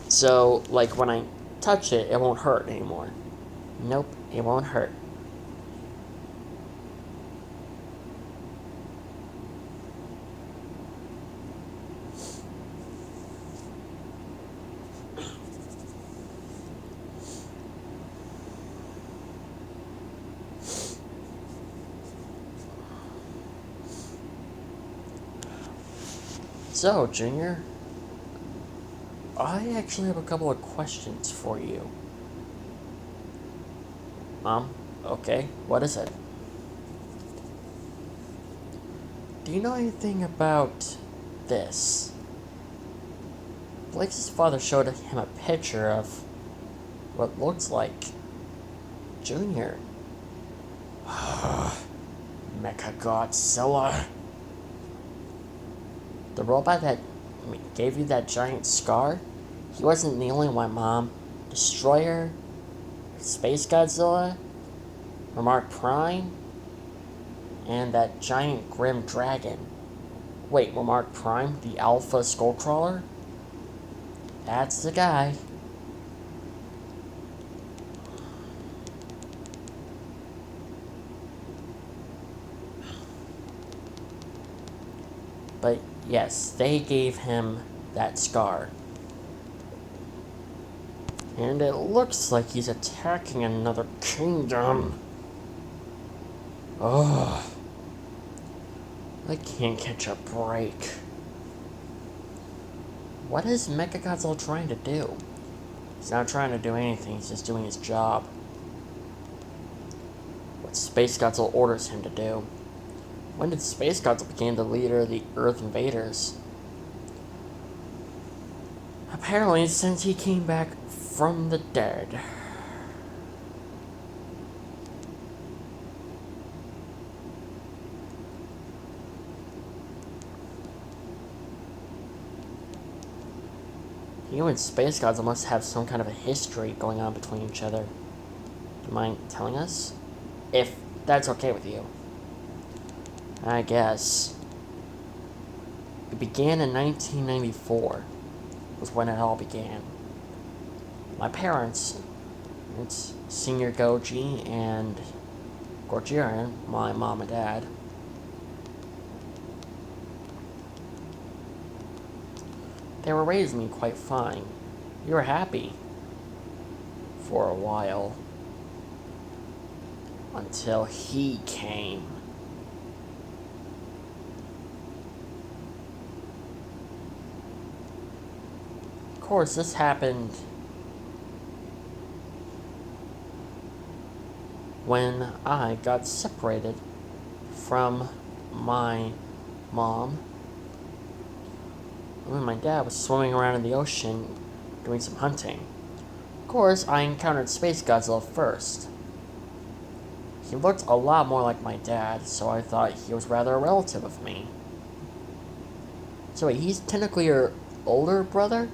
So, like, when I touch it, it won't hurt anymore. Nope, it won't hurt. So, Junior, I actually have a couple of questions for you. Mom, okay, what is it? Do you know anything about this? Blake's father showed him a picture of what looks like Junior. Mechagodzilla. The robot that gave you that giant scar? He wasn't the only one, Mom. Destroyer, Space Godzilla, Remark Prime, and that giant grim dragon. Wait, Remark Prime, the Alpha Skullcrawler? That's the guy. But yes, they gave him that scar. And it looks like he's attacking another kingdom. Ugh. I can't catch a break. What is Mechagodzilla trying to do? He's not trying to do anything, he's just doing his job. What Space Godzilla orders him to do. When did Space Godzilla become the leader of the Earth invaders? Apparently, since he came back from the dead. You and Space Godzilla must have some kind of a history going on between each other. Do you mind telling us? If that's okay with you. I guess. It began in 1994, was when it all began. My parents, it's Senior Goji and Gorgiran, my mom and dad. They were raising me quite fine. We were happy. For a while. Until he came. Of course, this happened when I got separated from my mom. When my dad was swimming around in the ocean doing some hunting. Of course, I encountered Space Godzilla first. He looked a lot more like my dad, so I thought he was rather a relative of me. So wait, he's technically your older brother?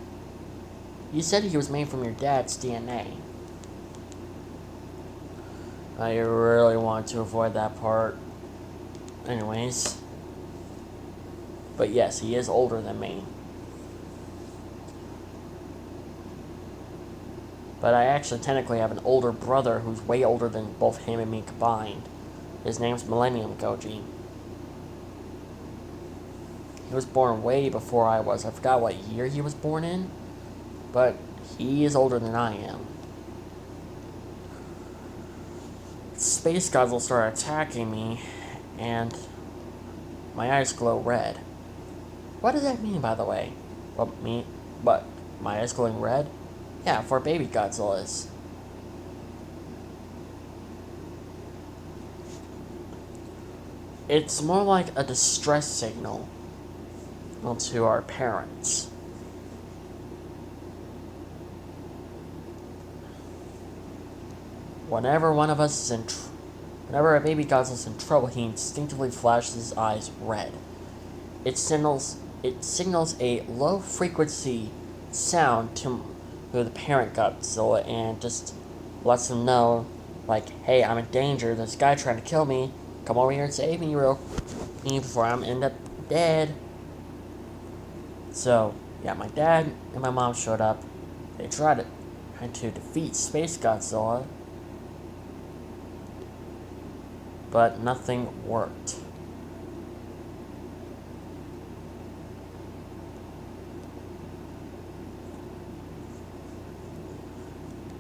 You said he was made from your dad's DNA. I really want to avoid that part. Anyways. But yes, he is older than me. But I actually technically have an older brother who's way older than both him and me combined. His name's Millennium Goji. He was born way before I was. I forgot what year he was born in. But he is older than I am. Space Godzilla started attacking me, and my eyes glow red. What does that mean, by the way? What? My eyes glowing red? Yeah, for baby Godzillas. It's more like a distress signal to our parents. Whenever one of us is whenever a baby Godzilla is in trouble, he instinctively flashes his eyes red. It signals a low frequency sound to the parent Godzilla and just lets them know, like, hey, I'm in danger. There's a guy trying to kill me. Come over here and save me before I'm end up dead. So yeah, my dad and my mom showed up. They tried to defeat Space Godzilla, but nothing worked.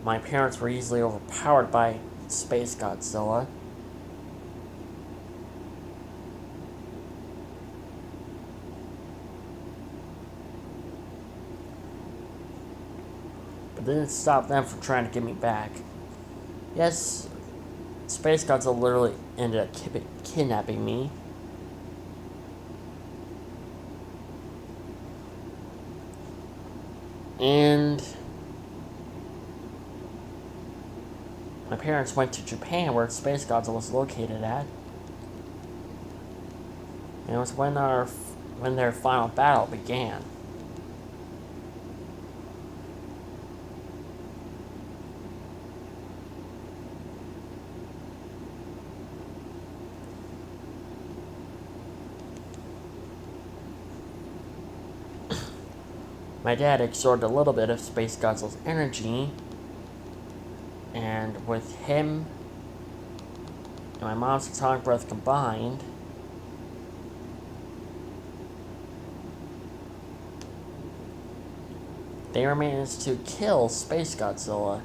My parents were easily overpowered by Space Godzilla. But it didn't stop them from trying to get me back. Yes, Space Godzilla literally ended up kidnapping me. And my parents went to Japan, where Space Godzilla was located at. And it was when their final battle began. My dad absorbed a little bit of Space Godzilla's energy, and with him and my mom's atomic breath combined, they managed to kill Space Godzilla.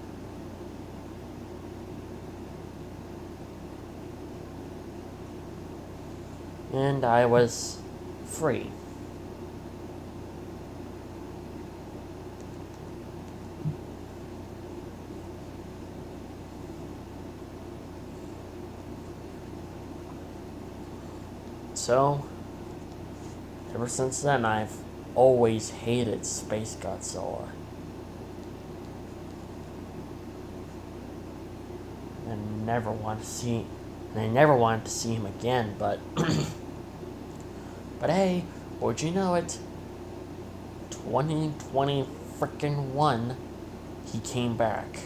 And I was free. So, ever since then, I've always hated Space Godzilla. And I never wanted to see him again, but but hey, would you know it? 2020 frickin' 1, he came back.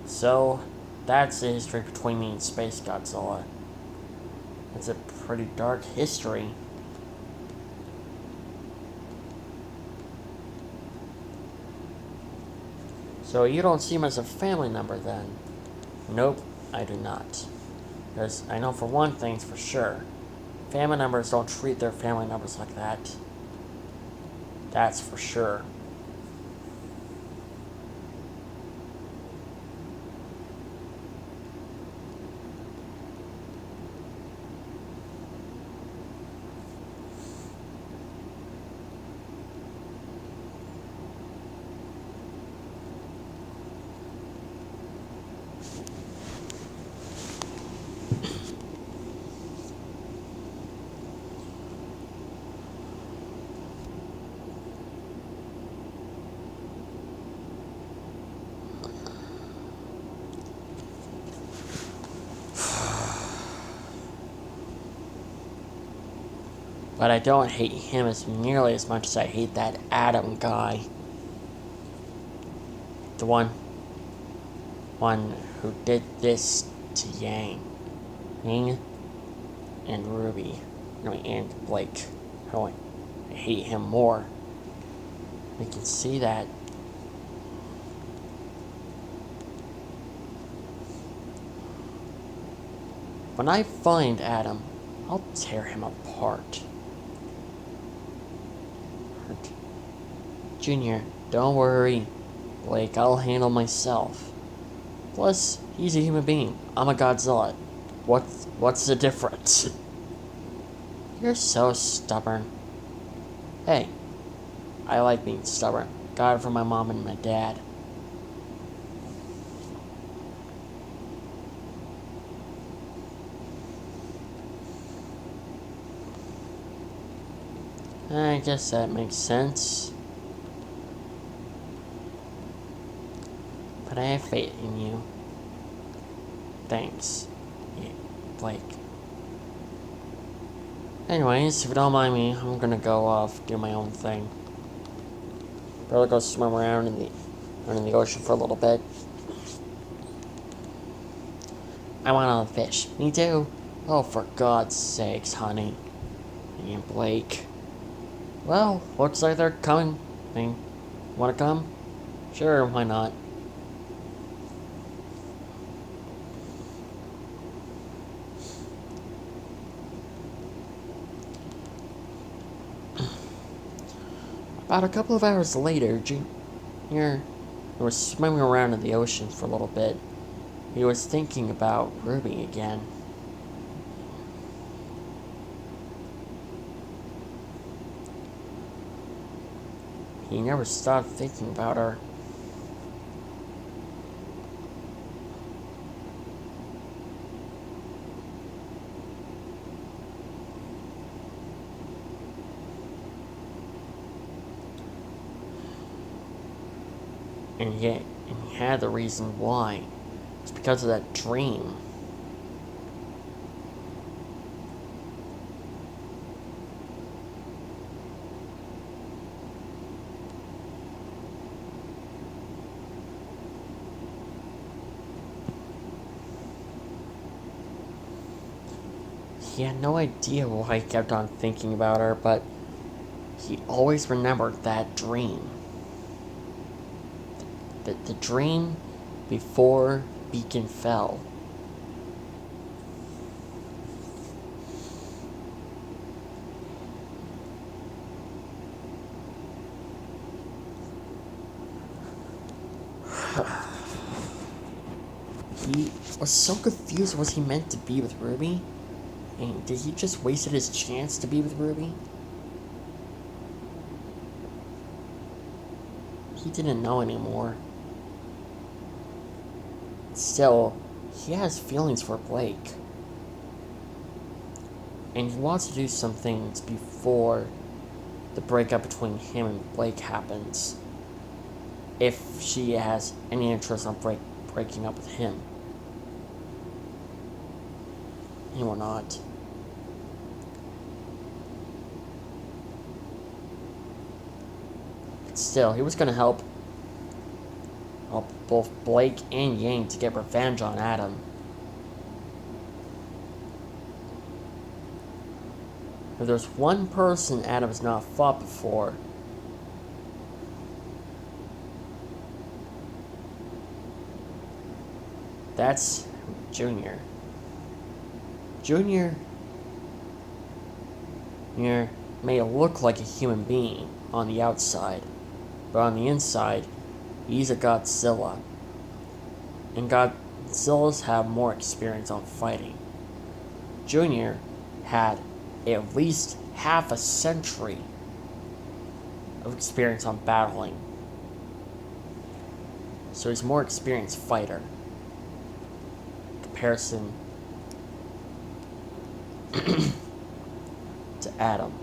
So, that's the history between me and Space Godzilla. It's a pretty dark history. So you don't see him as a family member then? Nope, I do not. Because I know for one thing for sure, family members don't treat their family members like that. That's for sure. But I don't hate him as nearly as much as I hate that Adam guy. The one who did this to Yang and Ruby. And Blake. I hate him more. I can see that. When I find Adam, I'll tear him apart. Junior, don't worry. Blake, I'll handle myself. Plus, he's a human being. I'm a Godzilla. What's the difference? You're so stubborn. Hey, I like being stubborn. Got it from my mom and my dad. I guess that makes sense. But I have faith in you. Thanks, Blake. Anyways, if you don't mind me, I'm gonna go off, do my own thing. Probably go swim around in the ocean for a little bit. I want all the fish. Me too. Oh, for God's sakes, honey. And Blake. Well, looks like they're coming Thing. Wanna come? Sure, why not? About a couple of hours later, Junior was swimming around in the ocean for a little bit. He was thinking about Ruby again. He never stopped thinking about her. And yet, he had the reason why. It's because of that dream. He had no idea why he kept on thinking about her, but he always remembered that dream. The dream before Beacon fell. He was so confused. Was he meant to be with Ruby? And did he just wasted his chance to be with Ruby? He didn't know anymore. Still, he has feelings for Blake. And he wants to do some things before the breakup between him and Blake happens. If she has any interest on breaking up with him. He will not. But still, he was going to help both Blake and Yang to get revenge on Adam. If there's one person Adam has not fought before, that's Junior. Junior may look like a human being on the outside, but on the inside, he's a Godzilla. And Godzillas have more experience on fighting. Junior had at least half a century of experience on battling. So he's a more experienced fighter. In comparison to Adam.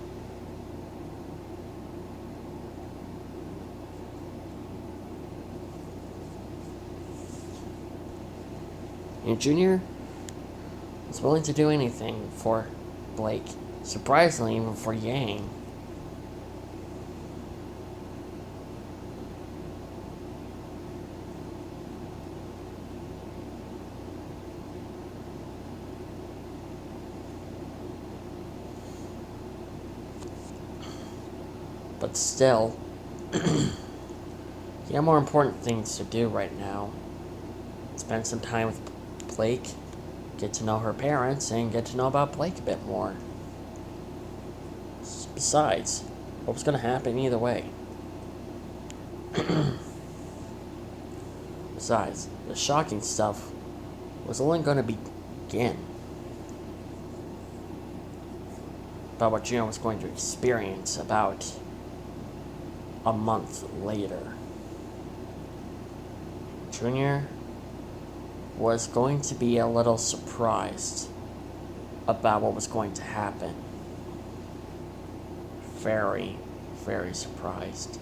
And Junior was willing to do anything for Blake. Surprisingly, even for Yang. But still, he had more important things to do right now. Spend some time with Blake, get to know her parents, and get to know about Blake a bit more. Besides, what was going to happen either way? Besides, the shocking stuff was only going to begin. About what Junior was going to experience about a month later. Junior was going to be a little surprised about what was going to happen. Very, very surprised.